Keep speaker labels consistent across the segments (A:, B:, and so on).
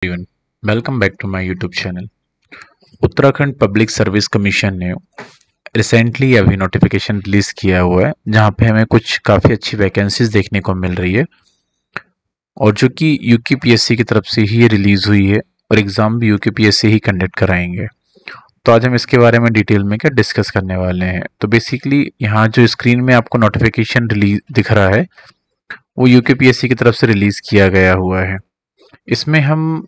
A: Everyone, welcome back to my YouTube channel. Uttarakhand public service commission ने recently अभी notification release किया हुआ है, जहां पे हमें कुछ काफ़ी अच्छी वैकेंसीज देखने को मिल रही है और जो कि यूकेपीएससी की तरफ से ही रिलीज हुई है और एग्ज़ाम भी यूकेपीएससी ही कंडक्ट कराएंगे। तो आज हम इसके बारे में डिटेल में क्या डिस्कस करने वाले हैं। तो बेसिकली यहाँ जो स्क्रीन में आपको नोटिफिकेशन रिलीज दिख रहा है वो यूकेपीएससी की तरफ से रिलीज किया गया हुआ है। इसमें हम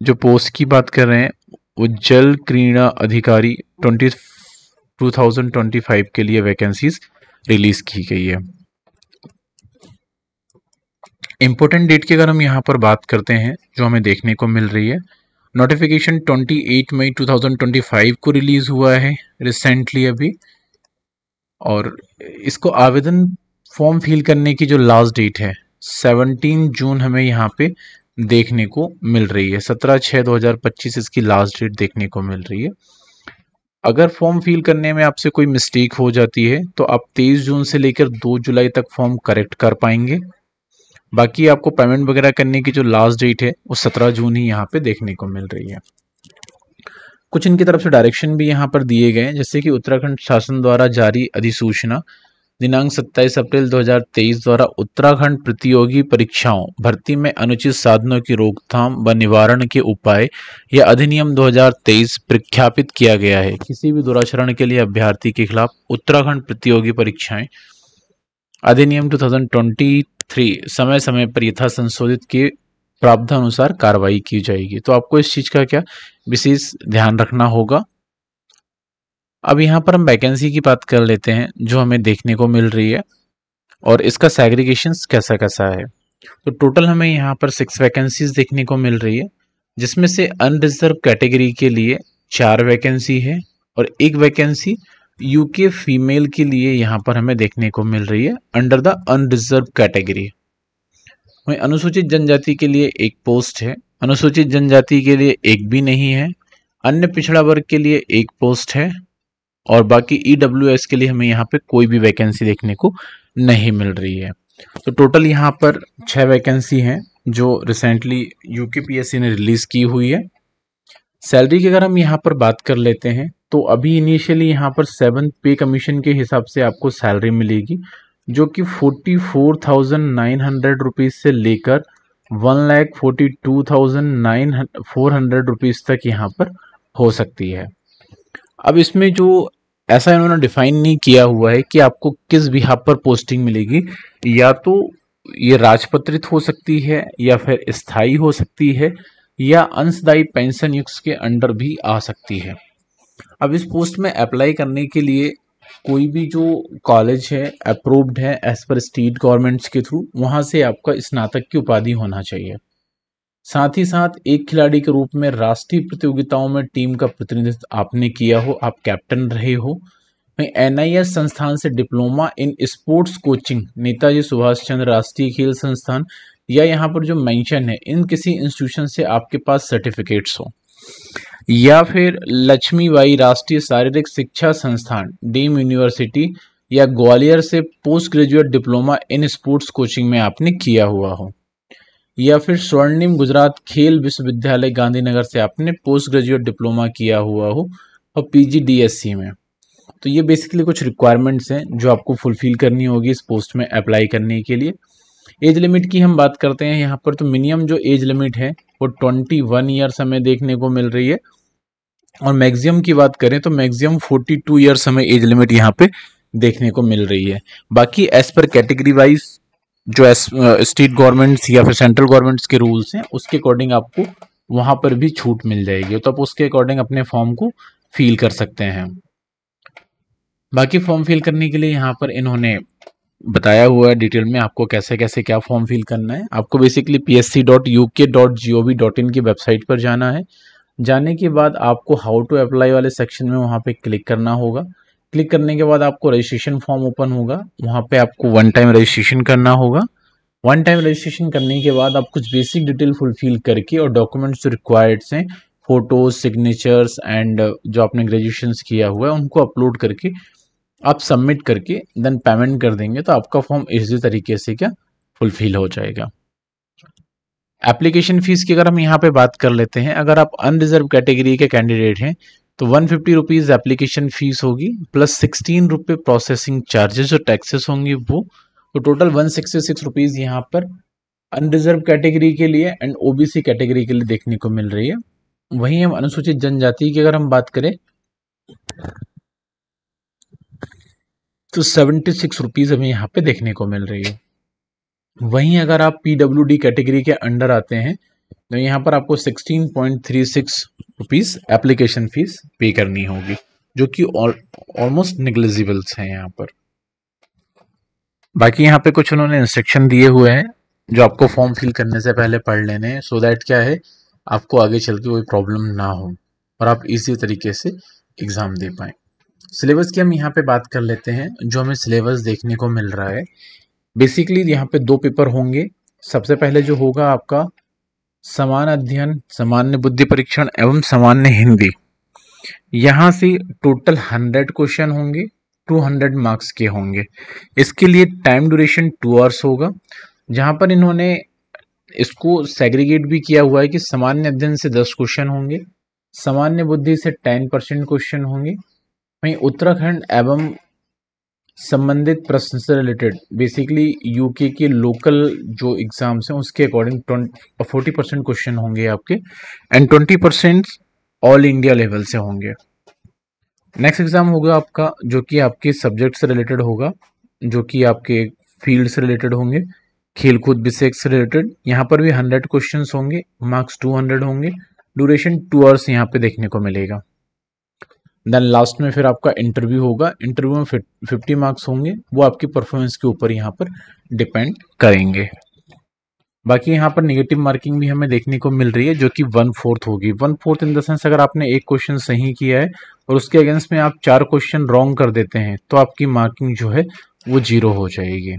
A: जो पोस्ट की बात कर रहे हैं वो जल क्रीड़ा अधिकारी 2025 के लिए वैकेंसीज रिलीज की गई है। इंपॉर्टेंट डेट की अगर हम यहाँ पर बात करते हैं जो हमें देखने को मिल रही है, नोटिफिकेशन 28 मई 2025 को रिलीज हुआ है रिसेंटली अभी। और इसको आवेदन फॉर्म फिल करने की जो लास्ट डेट है 17 जून हमें यहाँ पे देखने को मिल रही है। 17/6/2025 इसकी लास्ट डेट देखने को मिल रही है। अगर फॉर्म फिल करने में आपसे कोई मिस्टेक हो जाती है तो आप 23 जून से लेकर 2 जुलाई तक फॉर्म करेक्ट कर पाएंगे। बाकी आपको पेमेंट वगैरह करने की जो लास्ट डेट है वो 17 जून ही यहाँ पे देखने को मिल रही है। कुछ इनकी तरफ से डायरेक्शन भी यहाँ पर दिए गए हैं, जैसे कि उत्तराखंड शासन द्वारा जारी अधिसूचना दिनांक 27 अप्रैल 2023 द्वारा उत्तराखंड प्रतियोगी परीक्षाओं भर्ती में अनुचित साधनों की रोकथाम व निवारण के उपाय या अधिनियम 2023 प्रख्यापित किया गया है। किसी भी दुराचरण के लिए अभ्यर्थी के खिलाफ उत्तराखंड प्रतियोगी परीक्षाएं अधिनियम 2023 समय समय पर यथा संशोधित के प्रावधानुसार कार्रवाई की जाएगी। तो आपको इस चीज का क्या विशेष ध्यान रखना होगा। अब यहाँ पर हम वैकेंसी की बात कर लेते हैं जो हमें देखने को मिल रही है और इसका सेग्रीगेशन कैसा कैसा है। तो टोटल हमें यहाँ पर 6 वैकेंसीज देखने को मिल रही है, जिसमें से अनरिजर्व कैटेगरी के लिए 4 वैकेंसी है और 1 वैकेंसी यूके फीमेल के लिए यहाँ पर हमें देखने को मिल रही है अंडर द अनरिजर्व कैटेगरी। वहीं अनुसूचित जनजाति के लिए 1 पोस्ट है, अनुसूचित जनजाति के लिए 1 भी नहीं है, अन्य पिछड़ा वर्ग के लिए 1 पोस्ट है और बाकी ईडब्ल्यूएस के लिए हमें यहाँ पे कोई भी वैकेंसी देखने को नहीं मिल रही है। तो टोटल यहाँ पर 6 वैकेंसी हैं जो रिसेंटली यूकेपीएससी ने रिलीज की हुई है। सैलरी की अगर हम यहाँ पर बात कर लेते हैं तो अभी इनिशियली यहाँ पर 7th पे कमीशन के हिसाब से आपको सैलरी मिलेगी, जो कि 44,900 रुपीज से लेकर 1,42,400 रुपीज तक यहाँ पर हो सकती है। अब इसमें जो ऐसा इन्होंने डिफाइन नहीं किया हुआ है कि आपको किस बिहाफ पर पोस्टिंग मिलेगी, या तो ये राजपत्रित हो सकती है या फिर स्थायी हो सकती है या अंशदायी पेंशन युक्त के अंडर भी आ सकती है। अब इस पोस्ट में अप्लाई करने के लिए कोई भी जो कॉलेज है अप्रूव्ड है एज पर स्टेट गवर्नमेंट्स के थ्रू, वहां से आपका स्नातक की उपाधि होना चाहिए। साथ ही साथ एक खिलाड़ी के रूप में राष्ट्रीय प्रतियोगिताओं में टीम का प्रतिनिधित्व आपने किया हो, आप कैप्टन रहे हो। एनआईएस संस्थान से diploma in sports coaching, Netaji Subhash Chandra राष्ट्रीय खेल संस्थान या यहाँ पर जो मेंशन है इन किसी इंस्टीट्यूशन से आपके पास सर्टिफिकेट्स हो, या फिर लक्ष्मीबाई राष्ट्रीय शारीरिक शिक्षा संस्थान डीम यूनिवर्सिटी या ग्वालियर से post graduate diploma in sports coaching में आपने किया हुआ हो, या फिर स्वर्णिम गुजरात खेल विश्वविद्यालय गांधीनगर से आपने पोस्ट ग्रेजुएट डिप्लोमा किया हुआ हो और पीजीडीएससी में। तो ये बेसिकली कुछ रिक्वायरमेंट्स हैं जो आपको फुलफिल करनी होगी इस पोस्ट में अप्लाई करने के लिए। एज लिमिट की हम बात करते हैं यहाँ पर, तो मिनिमम जो एज लिमिट है वो 21 ईयर्स हमें देखने को मिल रही है और मैक्सिमम की बात करें तो मैक्सिमम 42 ईयर्स हमें एज लिमिट यहाँ पे देखने को मिल रही है। बाकी एज पर कैटेगरी वाइज जो स्टेट गवर्नमेंट्स या फिर सेंट्रल गवर्नमेंट्स के रूल्स हैं उसके अकॉर्डिंग आपको वहां पर भी छूट मिल जाएगी, तो आप उसके अकॉर्डिंग अपने फॉर्म को फिल कर सकते हैं। बाकी फॉर्म फिल करने के लिए यहाँ पर इन्होंने बताया हुआ है डिटेल में आपको कैसे कैसे क्या फॉर्म फिल करना है। आपको बेसिकली psc.uk.gov.in की वेबसाइट पर जाना है। जाने के बाद आपको हाउ टू अप्लाई वाले सेक्शन में वहाँ पे क्लिक करना होगा। क्लिक करने के बाद आपको रजिस्ट्रेशन फॉर्म ओपन होगा, वहाँ पे आपको 1 टाइम रजिस्ट्रेशन करना होगा। 1 टाइम रजिस्ट्रेशन करने के बाद आप कुछ बेसिक डिटेल फुलफिल करके और डॉक्यूमेंट्स जो रिक्वायर्ड हैं, फोटोज, सिग्नेचर्स एंड जो आपने ग्रेजुएशन किया हुआ है उनको अपलोड करके आप सबमिट करके देन पेमेंट कर देंगे तो आपका फॉर्म इसी तरीके से क्या फुलफिल हो जाएगा। एप्लीकेशन फीस की अगर हम यहाँ पे बात कर लेते हैं, अगर आप अनरिजर्व कैटेगरी के कैंडिडेट हैं तो 150 रुपीज़ एप्लीकेशन फीस होगी, प्लस 16 रुपये प्रोसेसिंग चार्जेस और टैक्सेस होंगे वो, तो टोटल 166 रुपीज़ यहाँ पर अनरिजर्व कैटेगरी के लिए एंड ओबीसी कैटेगरी के लिए देखने को मिल रही है। वहीं हम अनुसूचित जनजाति की अगर हम बात करें तो 76 रुपीज़ हमें यहाँ पे देखने को मिल रही है। वहीं अगर आप पीडब्ल्यूडी कैटेगरी के अंडर आते हैं तो यहाँ पर आपको 16.36 रुपीज़ एप्लीकेशन फीस पे करनी होगी, जो कि ऑलमोस्ट निग्लिजिबल्स हैं यहाँ पर। बाकी यहाँ पे कुछ उन्होंने इंस्ट्रक्शन दिए हुए हैं जो आपको फॉर्म फिल करने से पहले पढ़ लेने हैं, सो दैट क्या है आपको आगे चल के कोई प्रॉब्लम ना हो और आप इसी तरीके से एग्ज़ाम दे पाएँ। सिलेबस की हम यहाँ पे बात कर लेते हैं। जो हमें सिलेबस देखने को मिल रहा है, बेसिकली यहाँ पे 2 पेपर होंगे। सबसे पहले जो होगा आपका समान अध्ययन, सामान्य बुद्धि परीक्षण एवं सामान्य हिंदी। यहाँ से टोटल 100 क्वेश्चन होंगे, 200 मार्क्स के होंगे। इसके लिए टाइम ड्यूरेशन 2 आवर्स होगा, जहाँ पर इन्होंने इसको सेग्रीगेट भी किया हुआ है कि सामान्य अध्ययन से 10 क्वेश्चन होंगे, सामान्य बुद्धि से 10% क्वेश्चन होंगे। वहीं उत्तराखंड एवं संबंधित प्रश्न से रिलेटेड बेसिकली यूके के लोकल जो एग्जाम्स हैं उसके अकॉर्डिंग 40% क्वेश्चन होंगे आपके एंड 20% ऑल इंडिया लेवल से होंगे। नेक्स्ट एग्जाम होगा आपका जो कि आपके सब्जेक्ट से रिलेटेड होगा, जो कि आपके फील्ड से रिलेटेड होंगे, खेलकूद विषय से रिलेटेड। यहाँ पर भी 100 क्वेश्चन होंगे, मार्क्स 200 होंगे, ड्यूरेशन 2 आवर्स यहाँ पे देखने को मिलेगा। देन लास्ट में फिर आपका इंटरव्यू होगा, इंटरव्यू में 50 मार्क्स होंगे, वो आपकी परफॉर्मेंस के ऊपर यहाँ पर डिपेंड करेंगे। बाकी यहाँ पर नेगेटिव मार्किंग भी हमें देखने को मिल रही है जो कि 1/4 होगी। 1/4 इन द सेंस अगर आपने एक क्वेश्चन सही किया है और उसके अगेंस्ट में आप 4 क्वेश्चन रॉन्ग कर देते हैं तो आपकी मार्किंग जो है वो 0 हो जाएगी।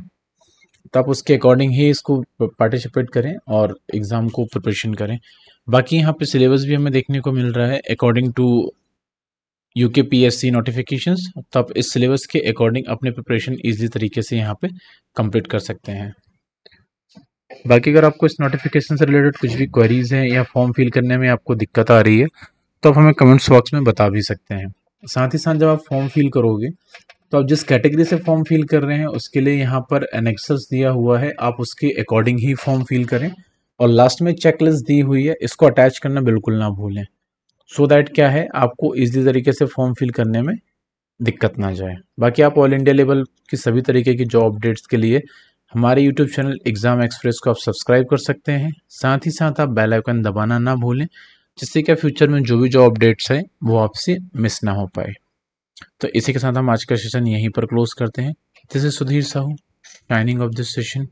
A: तो आप उसके अकॉर्डिंग ही इसको पार्टिसिपेट करें और एग्ज़ाम को प्रिपरेशन करें। बाकी यहाँ पे सिलेबस भी हमें देखने को मिल रहा है अकॉर्डिंग टू यूकेपीएससी नोटिफिकेशंस, तो आप इस सिलेबस के अकॉर्डिंग अपने प्रिपरेशन इजी तरीके से यहाँ पे कंप्लीट कर सकते हैं। बाकी अगर आपको इस नोटिफिकेशन से रिलेटेड कुछ भी क्वेरीज हैं या फॉर्म फिल करने में आपको दिक्कत आ रही है तो आप हमें कमेंट्स बॉक्स में बता भी सकते हैं। साथ ही साथ जब आप फॉर्म फिल करोगे तो आप जिस कैटेगरी से फॉर्म फिल कर रहे हैं उसके लिए यहाँ पर एनेक्सस दिया हुआ है, आप उसके अकॉर्डिंग ही फॉर्म फिल करें और लास्ट में चेकलिस्ट दी हुई है, इसको अटैच करना बिल्कुल ना भूलें, सो दैट क्या है आपको इजी तरीके से फॉर्म फिल करने में दिक्कत ना जाए। बाकी आप ऑल इंडिया लेवल की सभी तरीके की जॉब अपडेट्स के लिए हमारे यूट्यूब चैनल एग्जाम एक्सप्रेस को आप सब्सक्राइब कर सकते हैं। साथ ही साथ आप बेल आइकन दबाना ना भूलें, जिससे कि फ्यूचर में जो भी जॉब अपडेट्स हैं वो आपसे मिस ना हो पाए। तो इसी के साथ हम आज का सेशन यहीं पर क्लोज करते हैं। This is Sudhir Sahu, signing off this session.